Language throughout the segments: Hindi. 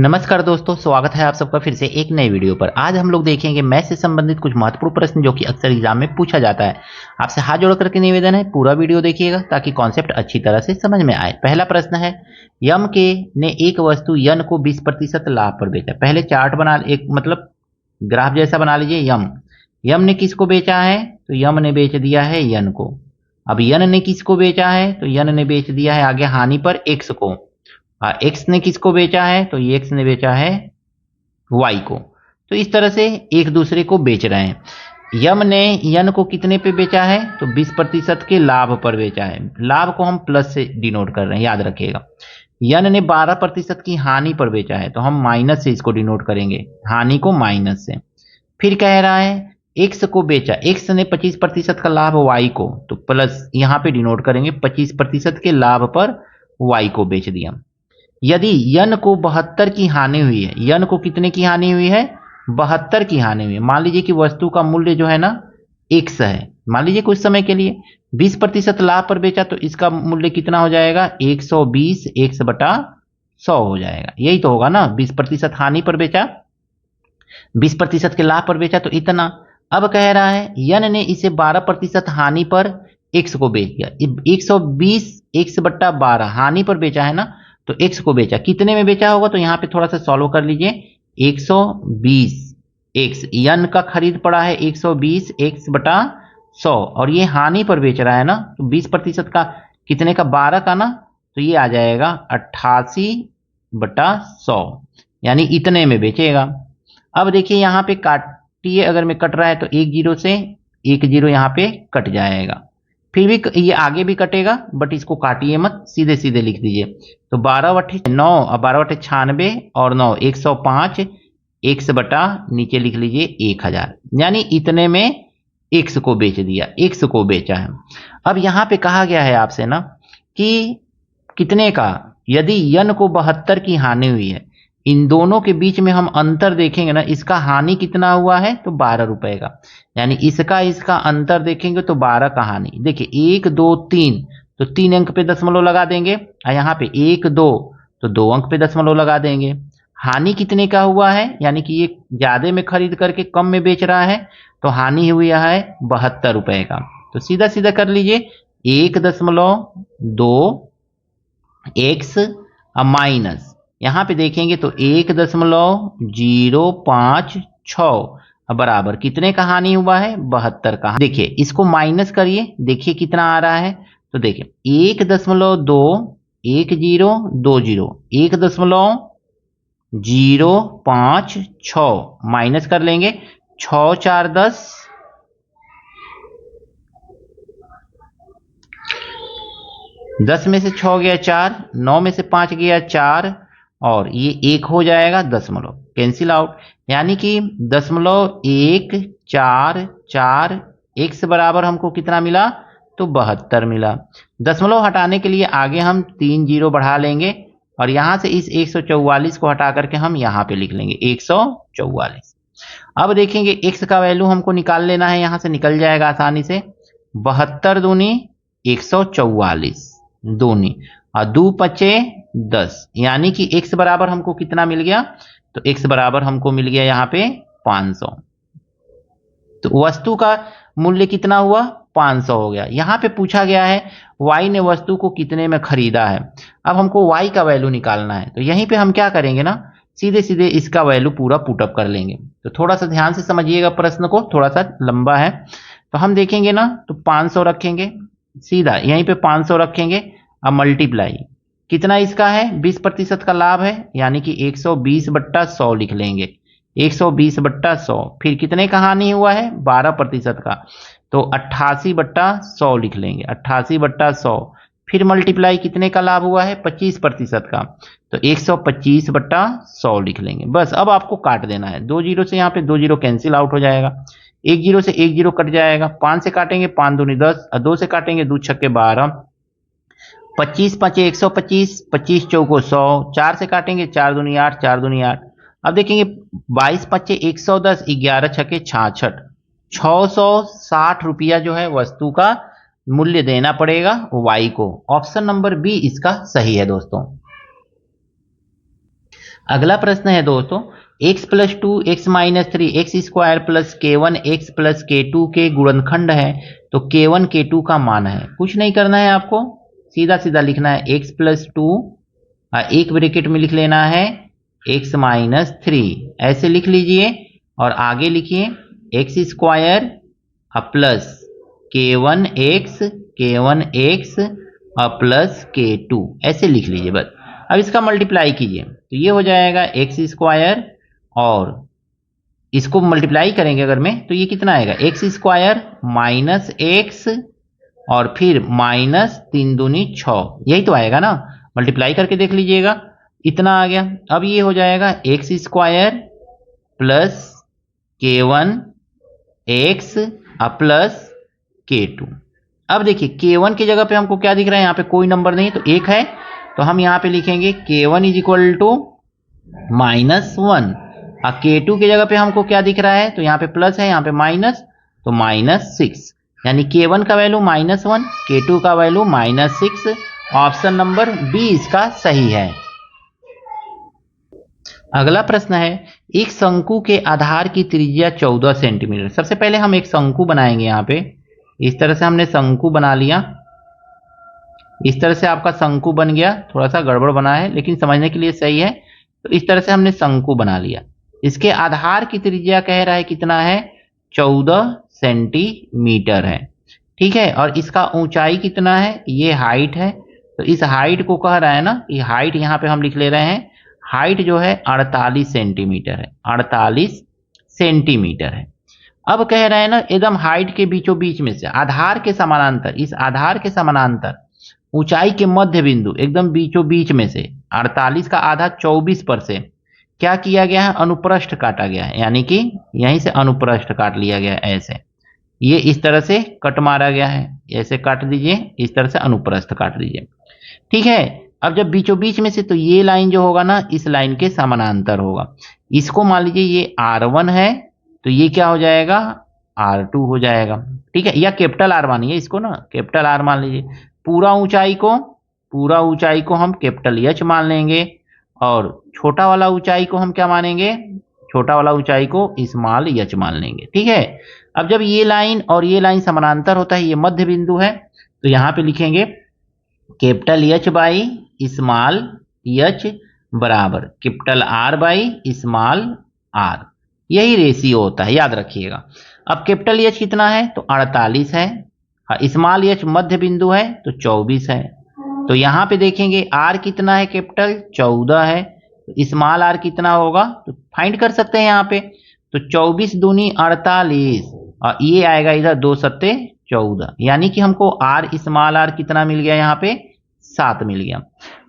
नमस्कार दोस्तों, स्वागत है आप सबका फिर से एक नई वीडियो पर। आज हम लोग देखेंगे मैथ से संबंधित कुछ महत्वपूर्ण प्रश्न जो कि अक्सर एग्जाम में पूछा जाता है। आपसे हाथ जोड़ करके निवेदन है, पूरा वीडियो देखिएगा ताकि कॉन्सेप्ट अच्छी तरह से समझ में आए। पहला प्रश्न है, यम के ने एक वस्तु यन को 20% लाभ पर बेचा। पहले चार्ट बना, एक मतलब ग्राफ जैसा बना लीजिए। यम ने किसको बेचा है? तो यम ने बेच दिया है यन को। अब यन ने किसको बेचा है? तो यन ने बेच दिया है आगे हानि पर एक्स को। एक्स ने किसको बेचा है? तो ये एक्स ने बेचा है वाई को। तो इस तरह से एक दूसरे को बेच रहे हैं। यम ने यन को कितने पे बेचा है? तो 20% के लाभ पर बेचा है। लाभ को हम प्लस से डिनोट कर रहे हैं, याद रखिएगा। यन ने 12% की हानि पर बेचा है, तो हम माइनस से इसको डिनोट करेंगे, हानि को माइनस से। फिर कह रहा है एक्स को बेचा, एक्स ने 25% का लाभ वाई को, तो प्लस यहां पे डिनोट करेंगे, 25% के लाभ पर वाई को बेच दिया। यदि यन को 72 की हानि हुई है, यन को कितने की हानि हुई है? 72 की हानि हुई है। मान लीजिए कि वस्तु का मूल्य जो है ना एक्स है, मान लीजिए कुछ समय के लिए 20% लाभ पर बेचा, तो इसका मूल्य कितना हो जाएगा? 120 एक्स बटा 100 हो जाएगा। यही तो होगा ना, 20% हानि पर बेचा, 20% के लाभ पर बेचा, तो इतना। अब कह रहा है यन ने इसे 12% हानि पर एक्स को बेच दिया। 120 एक्स बट्टा 12 हानि पर बेचा है ना, तो एक्स को बेचा, कितने में बेचा होगा? तो यहां पे थोड़ा सा सॉल्व कर लीजिए। 120 एक्स, यन का खरीद पड़ा है 120 एक्स बटा 100, और ये हानि पर बेच रहा है ना, तो 20% का कितने का? 12 का ना, तो ये आ जाएगा 88 बटा 100, यानी इतने में बेचेगा। अब देखिए यहां पे काटिए, अगर में कट रहा है तो एक जीरो से एक जीरो यहां पे कट जाएगा। फिर भी ये आगे भी कटेगा, बट इसको काटिए मत, सीधे सीधे लिख दीजिए। तो 12 बटे 9 और 12 बटे 96 और 9 105 एक्स बटा नीचे लिख लीजिए 1000, यानी इतने में एक्स को बेच दिया, एक्स को बेचा है। अब यहां पे कहा गया है आपसे ना कि कितने का? यदि यन को 72 की हानि हुई है, इन दोनों के बीच में हम अंतर देखेंगे ना, इसका हानि कितना हुआ है? तो 12 रुपए का, यानी इसका अंतर देखेंगे तो 12 का हानि। देखिए 1 2 3, तो 3 अंक पे दशमलव लगा देंगे, और यहाँ पे 1 2, तो 2 अंक पे दशमलव लगा देंगे। हानि कितने का हुआ है? यानी कि ये ज्यादा में खरीद करके कम में बेच रहा है, तो हानि हुई है 72 रुपए का। तो सीधा सीधा कर लीजिए, 1.2 एक्स माइनस, यहां पे देखेंगे तो 1.056 बराबर कितने का हानि हुआ है? 72 का। देखिए इसको माइनस करिए, देखिए कितना आ रहा है। तो देखिए 1.21020, 1.056 माइनस कर लेंगे, 6 4 10, 10 में से 6 गया 4, 9 में से 5 गया 4, और ये 1 हो जाएगा, दशमलव कैंसिल आउट, यानी कि 0.144 एक्स बराबर हमको कितना मिला? तो 72 मिला। दशमलव हटाने के लिए आगे हम 3 जीरो बढ़ा लेंगे, और यहां से इस 144 को हटा करके हम यहां पे लिख लेंगे 144। अब देखेंगे एक्स का वैल्यू हमको निकाल लेना है, यहां से निकल जाएगा आसानी से। 72 दूनी 144 दूनी, और 2 पचे 10, यानी कि x बराबर हमको कितना मिल गया? तो x बराबर हमको मिल गया यहाँ पे 500। तो वस्तु का मूल्य कितना हुआ? 500 हो गया। यहाँ पे पूछा गया है y ने वस्तु को कितने में खरीदा है। अब हमको y का वैल्यू निकालना है, तो यहीं पे हम क्या करेंगे ना, सीधे सीधे इसका वैल्यू पूरा पुटअप कर लेंगे। तो थोड़ा सा ध्यान से समझिएगा, प्रश्न को थोड़ा सा लंबा है। तो हम देखेंगे ना, तो 500 रखेंगे, सीधा यहीं पे 500 रखेंगे। अब मल्टीप्लाई, कितना इसका है? 20% का लाभ है, यानी कि 120 बट्टा 100 लिख लेंगे, 120 बट्टा 100। फिर कितने का हानि हुआ है? 12% का, तो 88 बट्टा 100 लिख लेंगे, 88 बट्टा 100। फिर मल्टीप्लाई, कितने का लाभ हुआ है? 25% का, तो 125 बट्टा 100 लिख लेंगे। बस अब आपको काट देना है, 2 जीरो से यहाँ पे 2 जीरो कैंसिल आउट हो जाएगा, 1 जीरो से 1 जीरो कट जाएगा, 5 से काटेंगे 5 दूनी 10, 2 से काटेंगे 2 छक्के 12, 25 पचे 125, 25 चौको 100, 4 से काटेंगे 4 दूनी 8, 4 दूनी 8। अब देखेंगे 22 पचे 110, 11 छके 66, 660 रुपया जो है वस्तु का मूल्य देना पड़ेगा वाई को। ऑप्शन नंबर बी इसका सही है दोस्तों। अगला प्रश्न है दोस्तों, x plus two x minus three x square plus k1 x plus k2 के गुणनखंड है, तो k1 k2 का मान है। कुछ नहीं करना है आपको, सीधा सीधा लिखना है x प्लस टू, एक ब्रैकेट में लिख लेना है x माइनस थ्री, ऐसे लिख लीजिए। और आगे लिखिए x square plus k1 x plus k2, ऐसे लिख लीजिए बस। अब इसका मल्टीप्लाई कीजिए तो ये हो जाएगा एक्स स्क्वायर, और इसको मल्टीप्लाई करेंगे अगर मैं तो ये कितना आएगा, एक्स स्क्वायर माइनस एक्स और फिर माइनस तीन दूनी 6, यही तो आएगा ना। मल्टीप्लाई करके देख लीजिएगा, इतना आ गया। अब ये हो जाएगा x square plus k1 x plus k2। अब देखिए k1 की जगह पे हमको क्या दिख रहा है, यहाँ पे कोई नंबर नहीं तो एक है, तो हम यहाँ पे लिखेंगे k1 is equal to minus one. और k2 की जगह पे हमको क्या दिख रहा है, तो यहाँ पे प्लस है, यहाँ पे माइनस, तो माइनस सिक्स। यानी k1 का वैल्यू माइनस वन, k2 का value minus six. Option number B इसका सही है। अगला प्रश्न है, एक शंकु के आधार की त्रिज्या 14 सेंटीमीटर। सबसे पहले हम एक शंकु बनाएंगे। यहाँ पे इस तरह से हमने शंकु बना लिया, इस तरह से आपका शंकु बन गया। थोड़ा सा गड़बड़ बना है लेकिन समझने के लिए सही है। तो इस तरह से हमने शंकु बना लिया। इसके आधार की त्रिज्या कह रहा है कितना है, 14 सेंटीमीटर है, ठीक है। और इसका ऊंचाई कितना है, ये हाइट है। तो इस हाइट को कह रहा है ना, ये हाइट यहाँ पे हम लिख ले रहे हैं, हाइट जो है 48 सेंटीमीटर है, 48 सेंटीमीटर है। अब कह रहे हैं ना एकदम हाइट के बीचों बीच में से आधार के समानांतर, इस आधार के समानांतर ऊंचाई के मध्य बिंदु एकदम बीचों बीच में से 48 का आधा 24 पर से क्या किया गया है, अनुप्रस्थ काटा गया है। यानी कि यहीं से अनुप्रस्थ काट लिया गया है, ऐसे ये इस तरह से कट मारा गया है, ऐसे काट दीजिए, इस तरह से अनुप्रस्थ काट दीजिए, ठीक है। अब जब बीचों बीच में से, तो ये लाइन जो होगा ना इस लाइन के समानांतर होगा। इसको मान लीजिए ये R1 है, तो ये क्या हो जाएगा, R2 हो जाएगा, ठीक है। या कैपिटल R मानिए इसको ना, कैपिटल R मान लीजिए। पूरा ऊंचाई को हम कैपिटल H मान लेंगे, और छोटा वाला ऊंचाई को हम क्या मानेंगे, छोटा वाला ऊंचाई को स्मॉल h मान लेंगे, ठीक है। अब जब ये लाइन और ये लाइन समानांतर होता है, ये मध्य बिंदु है, तो यहाँ पे लिखेंगे capital H by small h बराबर capital R by small r। यही रेशियो होता है, याद रखिएगा। अब कैपिटल H कितना है, तो 48 है, स्मॉल h मध्य बिंदु है तो 24 है। तो यहाँ पे देखेंगे R कितना है, कैपिटल 14 है, तो स्मॉल r कितना होगा, तो फाइंड कर सकते हैं यहाँ पे। तो 24 दूनी 48, और ये आएगा इधर 2 सत्ते 14, यानी कि हमको r स्मॉल r कितना मिल गया, यहाँ पे 7 मिल गया।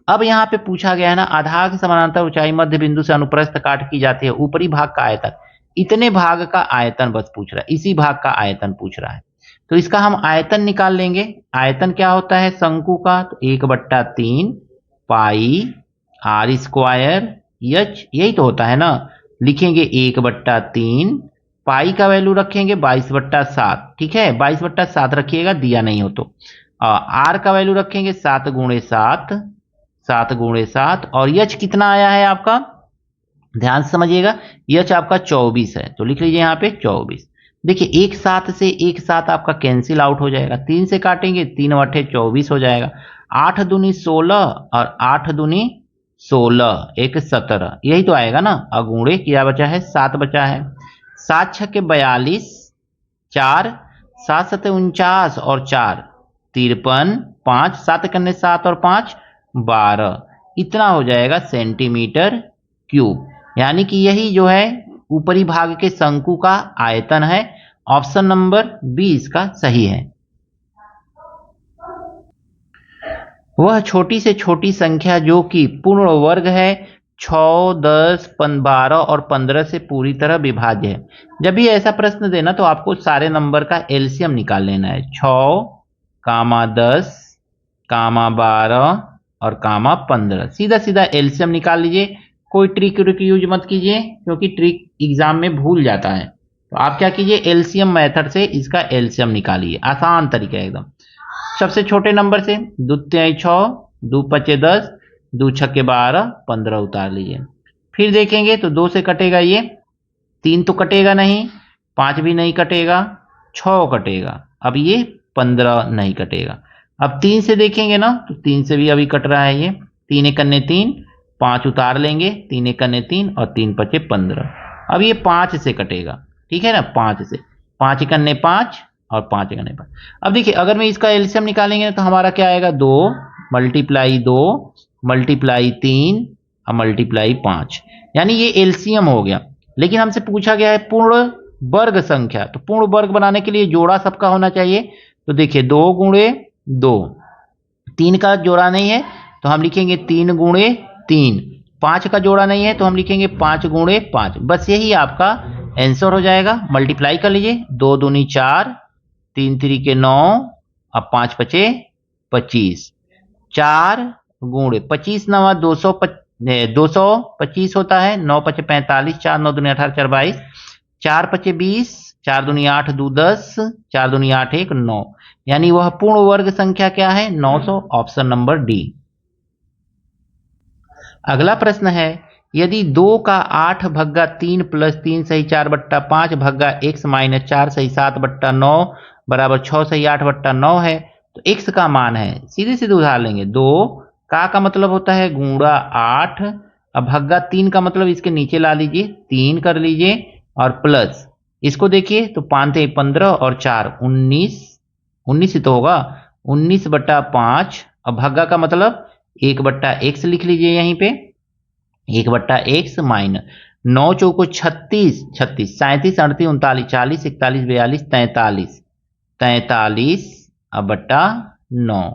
अब यहाँ पे पूछा गया है ना, आधार के समानांतर ऊंचाई मध्य बिंदु से अनुप्रस्थ काट की जाती है, ऊपरी भाग का आयतन, इतने भाग का आयतन बस पूछ रहा है, इसी भाग का आयतन पूछ रहा है। तो इसका हम आयतन निकाल लेंगे। आयतन क्या होता है शंकु का, तो 1/3 पाई r स्क्वायर h, यही तो होता है ना। लिखेंगे 1/3, पाई का वैल्यू रखेंगे 22/7, ठीक है, 22/7 रखिएगा, दिया नहीं हो तो। r का वैल्यू रखेंगे 7 गुणे 7, 7 गुणे 7, और h कितना आया है आपका, ध्यान से समझिएगा, h आपका 24 है, तो लिख लीजिए यहाँ पे 24। देखिए एक साथ से एक साथ आपका कैंसिल आउट हो जाएगा, 3 से काटेंगे 3 बटे 24 हो जाएगा, 8 दूनी 16 और 8 दूनी 16, 1 17, यही तो आएगा ना। अगुणे क्या बचा है, 7 बचा है, 7 छक्के 42, 4 7 सत्ते 49 और 4 53, 5 7 करने 7 और 5 12, इतना हो जाएगा सेंटीमीटर क्यूब। यानी कि यही जो है ऊपरी भाग के शंकु का आयतन है। ऑप्शन नंबर बी इसका सही है। वह छोटी से छोटी संख्या जो कि पूर्ण वर्ग है 6, 10, 12 और 15 से पूरी तरह विभाज्य है। जब भी ऐसा प्रश्न देना तो आपको सारे नंबर का एलसीएम निकाल लेना है, 6, 10, 12 और 15, सीधा सीधा एलसीएम निकाल लीजिए। कोई ट्रिक यूज मत कीजिए, क्योंकि ट्रिक एग्जाम में भूल जाता है। तो आप क्या कीजिए, एलसीएम मेथड से इसका एलसीएम निकालिए, आसान तरीका है एकदम। सबसे छोटे नंबर से 2 तिहाई 6, 2 पचे 10, 2 छक्के 12, 15 उतार लीजिए। फिर देखेंगे तो 2 से कटेगा ये, 3 तो कटेगा नहीं, 5 भी नहीं कटेगा, 6 कटेगा। अब ये 15 नहीं कटेगा। अब 3 से देखेंगे ना तो 3 से भी अभी कट रहा है ये, 3 एक अन्य 3, 5 उतार लेंगे, 3 एक अन्य 3 और 3 पचे 15। अब ये 5 से कटेगा, ठीक है ना, 5 से, 5 एक अन्य 5 और 5 एक अन्य 5। अब देखिए अगर मैं इसका एलसीएम निकालेंगे तो हमारा क्या आएगा, 2 मल्टीप्लाई 2 मल्टीप्लाई 3 और मल्टीप्लाई 5, यानी ये एलसीएम हो गया। लेकिन हमसे पूछा गया है पूर्ण वर्ग संख्या, तो पूर्ण वर्ग बनाने के लिए जोड़ा सबका होना चाहिए। तो देखिए 2 गुणे 2, 3 का जोड़ा नहीं है तो हम लिखेंगे 3 गुणे 3, 5 का जोड़ा नहीं है तो हम लिखेंगे 5 गुणे 5। बस यही आपका आंसर हो जाएगा। मल्टीप्लाई कर लीजिए, 2 दूनी 4, 3 3 9 और 5 पचे 25, 4 गुणे 25 नवा 225 होता है, 9 पचे 45, 4 9 दूनी 18 4 22, 4 पचे 20, 4 दूनी 8 2 10, 4 दूनी 8 1 9, यानी वह पूर्ण वर्ग संख्या क्या है, 900, ऑप्शन नंबर डी। अगला प्रश्न है, यदि 2 का 8 भग्गा 3 प्लस 3 सही 4 बट्टा 5 भग्गा x माइनस 4 सही 7 बट्टा 9 बराबर 6 सही 8 बट्टा 9 है तो x का मान है, सीधे सीधे उधार लेंगे। 2 का मतलब होता है गुणा 8, अब भग्गा 3 का मतलब इसके नीचे ला लीजिए, 3 कर लीजिए और प्लस इसको देखिए तो 5 थे 15 और 4 19, 19 ही तो होगा, 19 बट्टा 5, अब भग्गा का मतलब 1 बट्टा x लिख लीजिए यहीं पे, 1 बट्टा x माइनस 9 चौको 36, 36 37 38 39 40 41 42 43, 43 अब बट्टा 9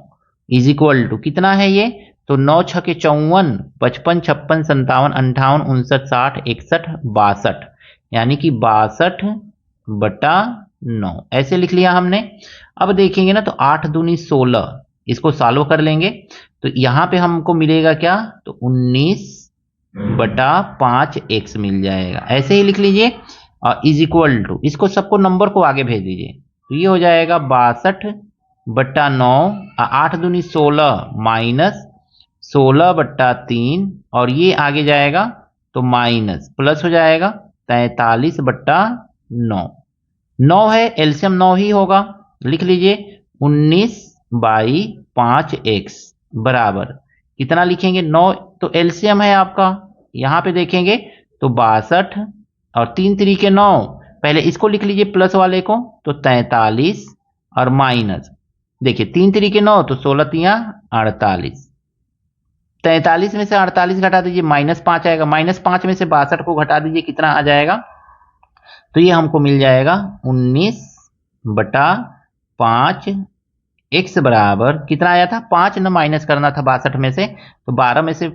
इज इक्वल टू कितना है ये, तो 9 छके 54, 55 56 57 58 59 60 61 62, यानी कि 62 बटा 9 ऐसे लिख लिया हमने। अब देखेंगे ना तो 8 दूनी 16, इसको सॉल्व कर लेंगे तो यहां पे हमको मिलेगा क्या, तो 19 बटा 5x मिल जाएगा, ऐसे ही लिख लीजिए और इज इक्वल टू इसको सबको नंबर को आगे भेज दीजिए तो ये हो जाएगा 62 बट्टा 9, 8 दूनी 16 माइनस 16 बट्टा 3 और ये आगे जाएगा तो माइनस प्लस हो जाएगा 43 बट्टा 9, 9 है एलसीएम 9 ही होगा, लिख लीजिए 19 बाई 5x बराबर कितना लिखेंगे 9, तो एलसीएम है आपका, यहां पे देखेंगे तो 62 और 3 3 9, पहले इसको लिख लीजिए प्लस वाले को तो 43 और माइनस देखिए 3 3 9 तो 16 3 48, 43 में से 48 घटा दीजिए माइनस 5 आएगा, माइनस 5 में से 62 को घटा दीजिए कितना आ जाएगा, तो ये हमको मिल जाएगा 19 बटा 5 x बराबर कितना आया था 5 न माइनस करना था 62 में से, तो 12 में से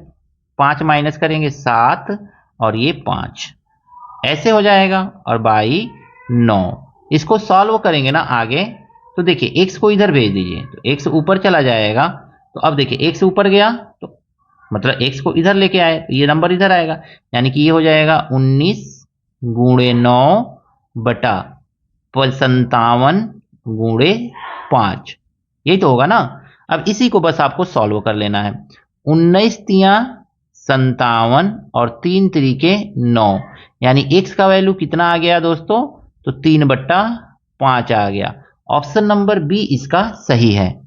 5 माइनस करेंगे 7 और ये 5 ऐसे हो जाएगा और बाई 9। इसको सॉल्व करेंगे ना आगे तो देखिए x को इधर भेज दीजिए तो x ऊपर चला जाएगा, तो अब देखिए x ऊपर गया तो मतलब x को इधर लेके आए तो ये नंबर इधर आएगा, यानी कि ये हो जाएगा 19 गुणे 9 बटा 57 गुणे 5, यही तो होगा ना। अब इसी को बस आपको सॉल्व कर लेना है, 19 तिया 57 और 3 तरीके 9, यानी x का वैल्यू कितना आ गया दोस्तों, तो 3 बट्टा 5 आ गया। ऑप्शन नंबर बी इसका सही है।